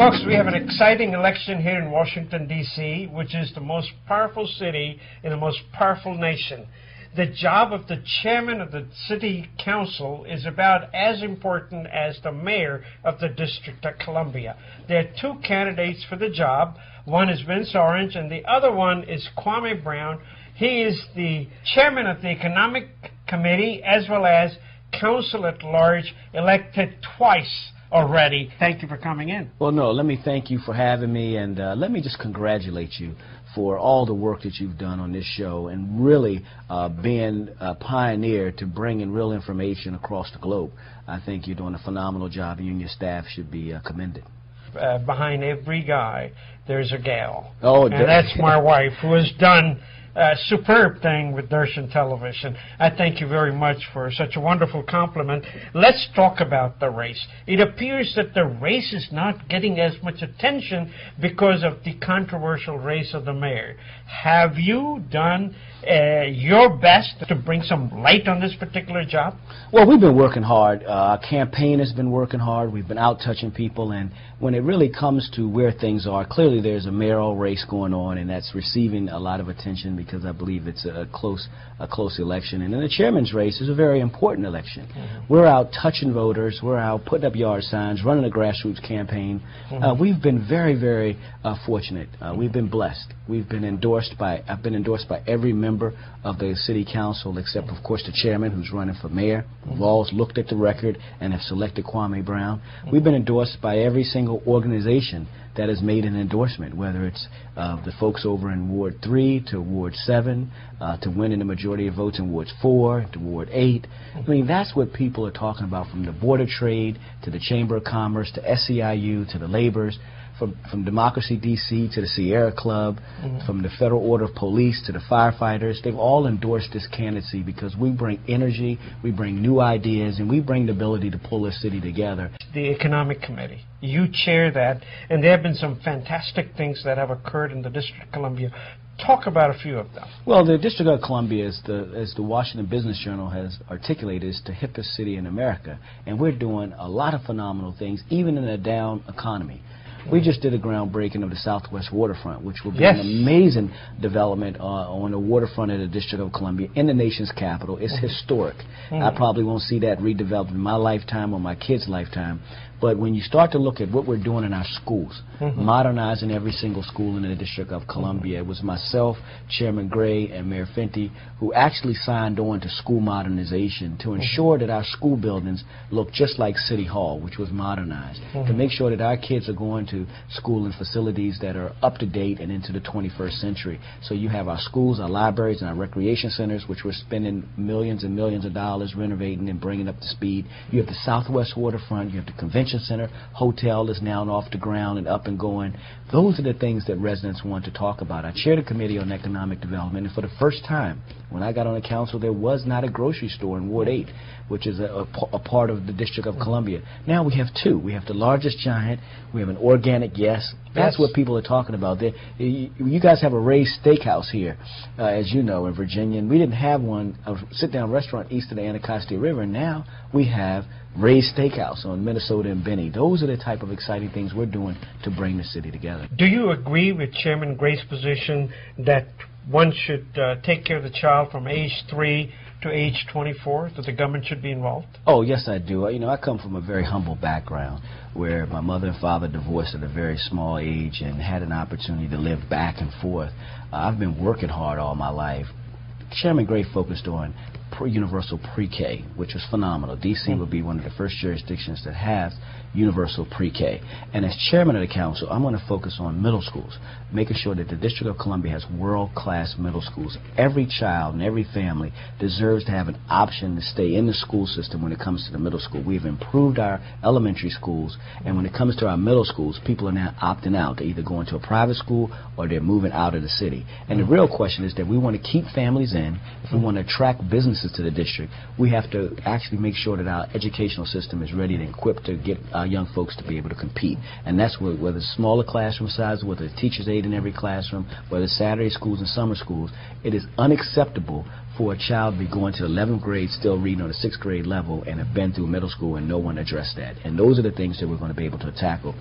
Folks, we have an exciting election here in Washington, D.C., which is the most powerful city in the most powerful nation. The job of the chairman of the city council is about as important as the mayor of the District of Columbia. There are two candidates for the job. One is Vince Orange, and the other one is Kwame Brown. He is the chairman of the Economic Committee as well as council at large, elected twice already. Thank you for coming in. Well, no, let me thank you for having me, and let me just congratulate you for all the work that you've done on this show and really being a pioneer to bringing real information across the globe. I think you're doing a phenomenal job. You and your staff should be commended. Behind every guy, there's a gal. Oh, and that's my wife, who has done a superb thing with Darshan Television. I thank you very much for such a wonderful compliment. Let's talk about the race. It appears that the race is not getting as much attention because of the controversial race of the mayor. Have you done your best to bring some light on this particular job? Well, we've been working hard. Our campaign has been working hard. We've been out touching people, and when it really comes to where things are, clearly there's a mayoral race going on, and that's receiving a lot of attention because I believe it's a close election. And then the chairman's race is a very important election. Mm-hmm. We're out touching voters. We're out putting up yard signs, running a grassroots campaign. Mm-hmm. We've been very, very fortunate. We've been blessed. I've been endorsed by every member of the city council except, of course, the chairman who's running for mayor. Mm-hmm. We've all looked at the record and have selected Kwame Brown. Mm-hmm. We've been endorsed by every single organization that has made an endorsement, whether it's the folks over in Ward 3 to Ward 7, to winning the majority of votes in Wards 4 to Ward 8. I mean, that's what people are talking about, from the Board of Trade to the Chamber of Commerce to SEIU to the Laborers, from Democracy DC to the Sierra Club, from the Federal Order of Police to the firefighters. They've all endorsed this candidacy because we bring energy, we bring new ideas, and we bring the ability to pull this city together. The Economic Committee, you chair that, and there have been some fantastic things that have occurred in the District of Columbia. Talk about a few of them. Well, the District of Columbia, as the Washington Business Journal has articulated, is the hippest city in America, and we're doing a lot of phenomenal things, even in a down economy. We just did a groundbreaking of the Southwest Waterfront, which will be an amazing development on the waterfront of the District of Columbia in the nation's capital. It's historic. I probably won't see that redeveloped in my lifetime or my kids' lifetime. But when you start to look at what we're doing in our schools, modernizing every single school in the District of Columbia, it was myself, Chairman Gray, and Mayor Fenty who actually signed on to school modernization to ensure that our school buildings look just like City Hall, which was modernized, to make sure that our kids are going to school in facilities that are up to date and into the 21st century. So you have our schools, our libraries, and our recreation centers, which we're spending millions and millions of dollars renovating and bringing up to speed. You have the Southwest Waterfront, you have the Convention Center, hotel is now off the ground and up and going. Those are the things that residents want to talk about. I chair the Committee on Economic Development, and for the first time, when I got on the council, there was not a grocery store in Ward 8, which is a part of the District of Columbia. Now we have two. We have the largest giant. We have an organic Yes. That's what people are talking about. You guys have a Ray's Steakhouse here, as you know, in Virginia, and we didn't have one, a sit-down restaurant east of the Anacostia River, and now we have Ray's Steakhouse on Minnesota and Benny. Those are the type of exciting things we're doing to bring the city together. Do you agree with Chairman Gray's position that one should take care of the child from age 3 to age 24, that the government should be involved? Oh, yes, I do. You know, I come from a very humble background where my mother and father divorced at a very small age and had an opportunity to live back and forth. I've been working hard all my life. Chairman Gray focused on universal pre-K, which was phenomenal. D.C. will be one of the first jurisdictions that has universal pre-K. And as chairman of the council, I'm going to focus on middle schools, making sure that the District of Columbia has world-class middle schools. Every child and every family deserves to have an option to stay in the school system when it comes to the middle school. We've improved our elementary schools, and when it comes to our middle schools, people are now opting out. They're either going to a private school or they're moving out of the city. And the real question is that we want to keep families in. If we want to attract businesses to the district, we have to actually make sure that our educational system is ready and equipped to get our young folks to be able to compete. And that's whether it's smaller classroom sizes, whether it's teachers aid in every classroom, whether it's Saturday schools and summer schools. It is unacceptable for a child to be going to 11th grade still reading on a 6th grade level and have been through middle school and no one addressed that. And those are the things that we're going to be able to tackle